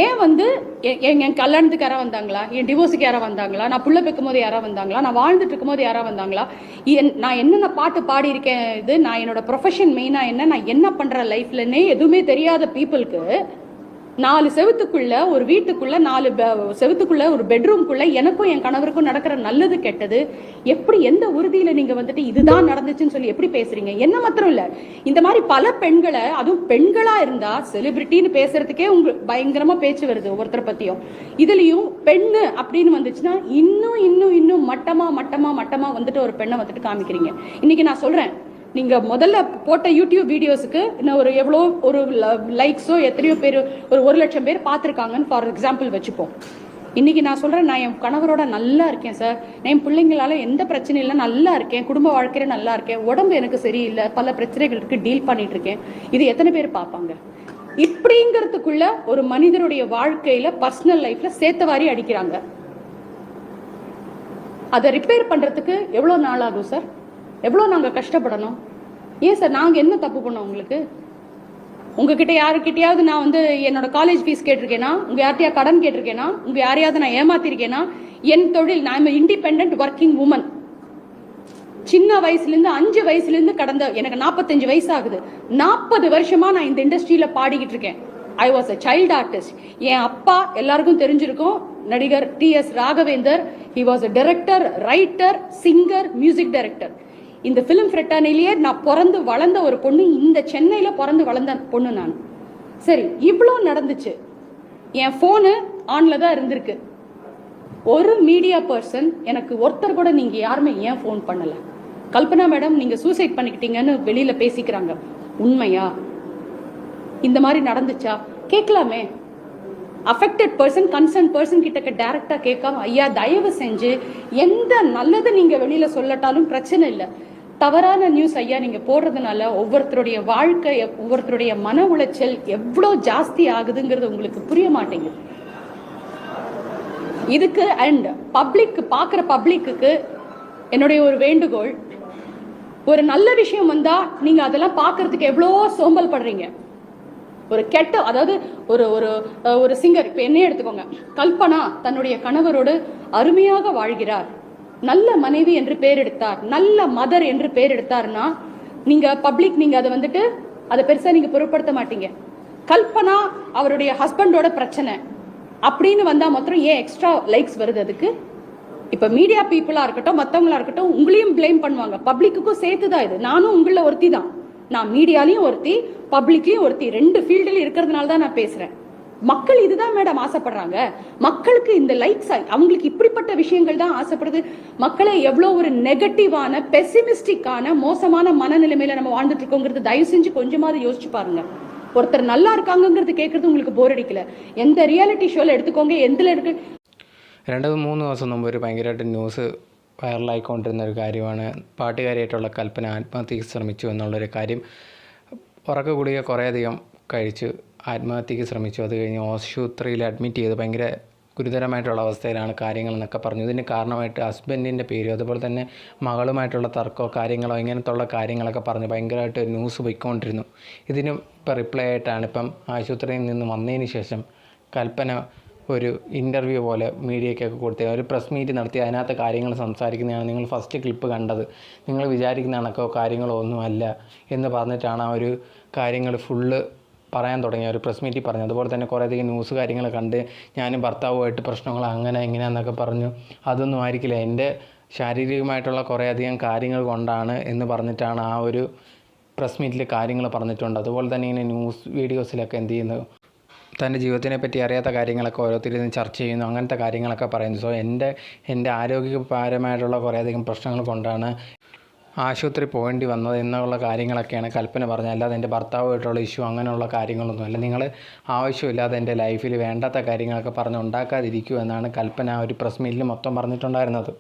ஏன் வந்து என் கல்யாணத்துக்கு யாராவது வந்தாங்களா, என் டிவோர்ஸுக்கு யாராவது வந்தாங்களா, நான் புள்ள பெக்கும் போது யாராவது வந்தாங்களா, நான் வாழ்ந்துட்டு இருக்கும் போது யாராவது வந்தாங்களா, நான் என்னென்ன பாட்டு பாடியிருக்கேன், இது நான் என்னோட ப்ரொஃபஷன் மெயினாக என்ன, நான் என்ன பண்ணுறேன் லைஃப்லன்னே எதுவுமே தெரியாத பீப்புளுக்கு 4 செவுத்துக்குள்ள ஒரு வீட்டுக்குள்ள 4 செவுத்துக்குள்ள ஒரு பெட்ரூம்குள்ள எனக்கும் என் கணவருக்கும் நடக்கிற நல்லது கெட்டது எப்படி எந்த உறுதியில நீங்க வந்துட்டு இதுதான் நடந்துச்சுன்னு சொல்லி எப்படி பேசுறீங்க? என்ன மாத்திரம் இல்ல, இந்த மாதிரி பல பெண்களை, அதுவும் பெண்களா இருந்தா செலிபிரிட்டின்னு பேசுறதுக்கே உங்களுக்கு பயங்கரமா பேச்சு வருது ஒவ்வொருத்தரை பத்தியும். இதுலயும் பெண்ணு அப்படின்னு வந்துச்சுன்னா இன்னும் இன்னும் இன்னும் மட்டமா மட்டமா மட்டமா வந்துட்டு ஒரு பெண்ணை வந்துட்டு காமிக்கிறீங்க. இன்னைக்கு நான் சொல்றேன், நீங்க முதல்ல போட்ட யூடியூப் வீடியோஸுக்கு இன்னும் ஒரு எவ்வளோ ஒரு லைக்ஸோ எத்தனையோ பேர் ஒரு 1,00,000 பேர் பார்த்துருக்காங்கன்னு ஃபார் எக்ஸாம்பிள் வச்சுப்போம். இன்னைக்கு நான் சொல்றேன், நான் என் கணவரோட நல்லா இருக்கேன் சார், நான் என் பிள்ளைங்களால எந்த பிரச்சனையும் இல்லை, நல்லா இருக்கேன், குடும்ப வாழ்க்கையில நல்லா இருக்கேன், உடம்பு எனக்கு சரியில்லை, பல பிரச்சனைகள் இருக்கு, டீல் பண்ணிட்டு இருக்கேன். இது எத்தனை பேர் பார்ப்பாங்க? இப்படிங்கிறதுக்குள்ள ஒரு மனிதருடைய வாழ்க்கையில பர்சனல் லைஃப்ல சேத்தவாரி அடிக்கிறாங்க. அதை ரிப்பேர் பண்றதுக்கு எவ்வளோ நாள் ஆகும் சார்? எவ்வளோ நாங்கள் கஷ்டப்படணும்? ஏன் சார் நாங்கள் என்ன தப்பு பண்ணோம் உங்களுக்கு? உங்ககிட்ட யாருக்கிட்டையாவது நான் வந்து என்னோட காலேஜ் ஃபீஸ் கேட்டிருக்கேனா, உங்கள் யார்கிட்டயா கடன் கேட்டிருக்கேனா, உங்கள் யாரையாவது நான் ஏமாத்திருக்கேனா? என் தொழில், நான் இண்டிபெண்ட் ஒர்க்கிங் உமன். சின்ன வயசுலேருந்து 5 வயசுலேருந்து கடந்த எனக்கு 45 வயசு ஆகுது, 40 வருஷமா நான் இந்த இண்டஸ்ட்ரியில் பாடிக்கிட்டு இருக்கேன். I was a child artist. என் அப்பா எல்லாருக்கும் தெரிஞ்சிருக்கும், நடிகர் T.S. Raghavendar. He was a director, writer, singer, music director. இந்த ஃபிலிம் ஃப்ரெட்டானிலேயே நான் பிறந்து வளர்ந்த ஒரு பொண்ணு, இந்த சென்னையில் பிறந்து வளர்ந்த பொண்ணு நான். சரி, இவ்வளோ நடந்துச்சு, என் ஃபோனு ஆனில் தான் இருந்திருக்கு. ஒரு மீடியா பர்சன் எனக்கு ஒருத்தர் கூட நீங்கள் யாருமே ஏன் ஃபோன் பண்ணலை? கல்பனா மேடம் நீங்கள் சூசைட் பண்ணிக்கிட்டீங்கன்னு வெளியில் பேசிக்கிறாங்க, உண்மையா? இந்த மாதிரி நடந்துச்சா? கேட்கலாமே. அஃபெக்டட் பர்சன், கன்சர்ன் பர்சன் கிட்ட டைரக்டா கேட்காம, ஐயா தயவு செஞ்சு எந்த நல்லது நீங்க வெளியில சொல்லட்டாலும் பிரச்சனை இல்லை, தவறான நியூஸ் ஐயா நீங்க போடுறதுனால ஒவ்வொருத்தருடைய வாழ்க்கை, ஒவ்வொருத்தருடைய மன உளைச்சல் எவ்வளோ ஜாஸ்தி ஆகுதுங்கிறது உங்களுக்கு புரிய மாட்டேங்குது. இதுக்கு அண்ட் பப்ளிக் பார்க்குற பப்ளிக்கு என்னுடைய ஒரு வேண்டுகோள், ஒரு நல்ல விஷயம் வந்தா நீங்க அதெல்லாம் பார்க்கறதுக்கு எவ்வளோ சோம்பல் படுறீங்க. ஒரு கெட்ட, அதாவது ஒரு ஒரு ஒரு சிங்கர், இப்போ என்னையே எடுத்துக்கோங்க, கல்பனா தன்னுடைய கணவரோடு அருமையாக வாழ்கிறார், நல்ல மனைவி என்று பேர் எடுத்தார், நல்ல மதர் என்று பேர் எடுத்தார்னா நீங்க பப்ளிக் நீங்க அதை வந்துட்டு அதை பெருசா நீங்க பொருட்படுத்த மாட்டீங்க. கல்பனா அவருடைய ஹஸ்பண்டோட பிரச்சனை அப்படின்னு வந்தா மாத்திரம் ஏன் எக்ஸ்ட்ரா லைக்ஸ் வருது அதுக்கு? இப்ப மீடியா பீப்புளா இருக்கட்டும், மற்றவங்களா இருக்கட்டும், உங்களையும் பிளேம் பண்ணுவாங்க, பப்ளிக்குக்கும் சேர்த்துதான் இது. நானும் உங்கள ஒருத்தி தான், நான் மீடியாலையும் ஒருத்தி, பப்ளிக்லையும் ஒருத்தி, 2 ஃபீல்டில் இருக்கிறதுனால தான் நான் பேசுறேன். மக்கள் இதுதான் மேடம் ஆசைப்படுறாங்க. மக்களுக்கு இந்த லைக்ஸ், அவங்களுக்கு இப்படிப்பட்ட விஷயங்கள் தான் ஆசைப்படுது. மக்களை எவ்வளோ ஒரு நெகட்டிவான, பெசிமிஸ்டிக்கான, மோசமான மனநிலைமையில நம்ம வாழ்ந்துட்டு இருக்கோங்கிறது தயவு செஞ்சு கொஞ்சமாவது யோசிச்சு பாருங்க. ஒருத்தர் நல்லா இருக்காங்கிறது கேட்கறது உங்களுக்கு போர் അടിക്കില്ല. எந்த റിയാലിറ്റി ഷോയിൽ എടുത്തുക്കോங்க, എന്തിൽ എടുക്ക 2-3 ദിവസം മുമ്പ് ഒരു ഭയങ്കരമായിട്ട് ന്യൂസ് വൈറലായിക്കൊണ്ടിരുന്ന ഒരു കാര്യമാണ് പാട്ടുകാരിയായിട്ടുള്ള കൽപ്പന ആത്മഹത്യക്ക് ശ്രമിച്ചു എന്നുള്ളൊരു കാര്യം. ഉറക്ക ഗുളിക കുറേയധികം കഴിച്ച് ആത്മഹത്യക്ക് ശ്രമിച്ചു. അത് കഴിഞ്ഞ് ആശുപത്രിയിൽ അഡ്മിറ്റ് ചെയ്ത് ഭയങ്കര ഗുരുതരമായിട്ടുള്ള അവസ്ഥയിലാണ് കാര്യങ്ങളെന്നൊക്കെ പറഞ്ഞു. ഇതിന് കാരണമായിട്ട് ഹസ്ബൻഡിൻ്റെ പേരും അതുപോലെ തന്നെ മകളുമായിട്ടുള്ള തർക്കമോ കാര്യങ്ങളോ ഇങ്ങനത്തുള്ള കാര്യങ്ങളൊക്കെ പറഞ്ഞ് ഭയങ്കരമായിട്ട് ന്യൂസ് പോയിക്കൊണ്ടിരുന്നു. ഇതിന് ഇപ്പോൾ റിപ്ലൈ ആയിട്ടാണ് ഇപ്പം ആശുപത്രിയിൽ നിന്ന് വന്നതിന് ശേഷം കൽപ്പന ഒരു ഇൻ്റർവ്യൂ പോലെ മീഡിയയ്ക്കൊക്കെ കൊടുത്ത് ഒരു പ്രസ് മീറ്റ് നടത്തി അതിനകത്ത് കാര്യങ്ങൾ സംസാരിക്കുന്നതാണ് നിങ്ങൾ ഫസ്റ്റ് ക്ലിപ്പ് കണ്ടത്. നിങ്ങൾ വിചാരിക്കുന്ന കണക്കോ കാര്യങ്ങളോ ഒന്നുമല്ല എന്ന് പറഞ്ഞിട്ടാണ് ആ ഒരു കാര്യങ്ങൾ ഫുള്ള് പറയാൻ തുടങ്ങി, ഒരു പ്രസ് മീറ്റിൽ പറഞ്ഞു. അതുപോലെ തന്നെ കുറേയധികം ന്യൂസ് കാര്യങ്ങൾ കണ്ട് ഞാനും ഭർത്താവുമായിട്ട് പ്രശ്നങ്ങൾ അങ്ങനെ ഇങ്ങനെയെന്നൊക്കെ പറഞ്ഞു. അതൊന്നും ആയിരിക്കില്ല, എൻ്റെ ശാരീരികമായിട്ടുള്ള കുറേയധികം കാര്യങ്ങൾ കൊണ്ടാണ് എന്ന് പറഞ്ഞിട്ടാണ് ആ ഒരു പ്രസ് മീറ്റിൽ കാര്യങ്ങൾ പറഞ്ഞിട്ടുണ്ട്. അതുപോലെ തന്നെ ഇങ്ങനെ ന്യൂസ് വീഡിയോസിലൊക്കെ എന്ത് ചെയ്യുന്നു, തൻ്റെ ജീവിതത്തിനെ പറ്റി അറിയാത്ത കാര്യങ്ങളൊക്കെ ഓരോരുത്തരും ചർച്ച ചെയ്യുന്നു, അങ്ങനത്തെ കാര്യങ്ങളൊക്കെ പറയുന്നു. സോ എൻ്റെ ആരോഗ്യപരമായിട്ടുള്ള കുറേയധികം പ്രശ്നങ്ങൾ കൊണ്ടാണ് ആശുപത്രി പോകേണ്ടി വന്നത് എന്നുള്ള കാര്യങ്ങളൊക്കെയാണ് കൽപ്പന പറഞ്ഞത്. അല്ലാതെ എൻ്റെ ഭർത്താവുമായിട്ടുള്ള ഇഷ്യൂ അങ്ങനെയുള്ള കാര്യങ്ങളൊന്നുമല്ല. നിങ്ങൾ ആവശ്യമില്ലാതെ എൻ്റെ ലൈഫിൽ വേണ്ടാത്ത കാര്യങ്ങളൊക്കെ പറഞ്ഞ് ഉണ്ടാക്കാതിരിക്കൂ എന്നാണ് കൽപ്പന ഒരു പ്രസ് മീറ്റിൽ മൊത്തം പറഞ്ഞിട്ടുണ്ടായിരുന്നത്.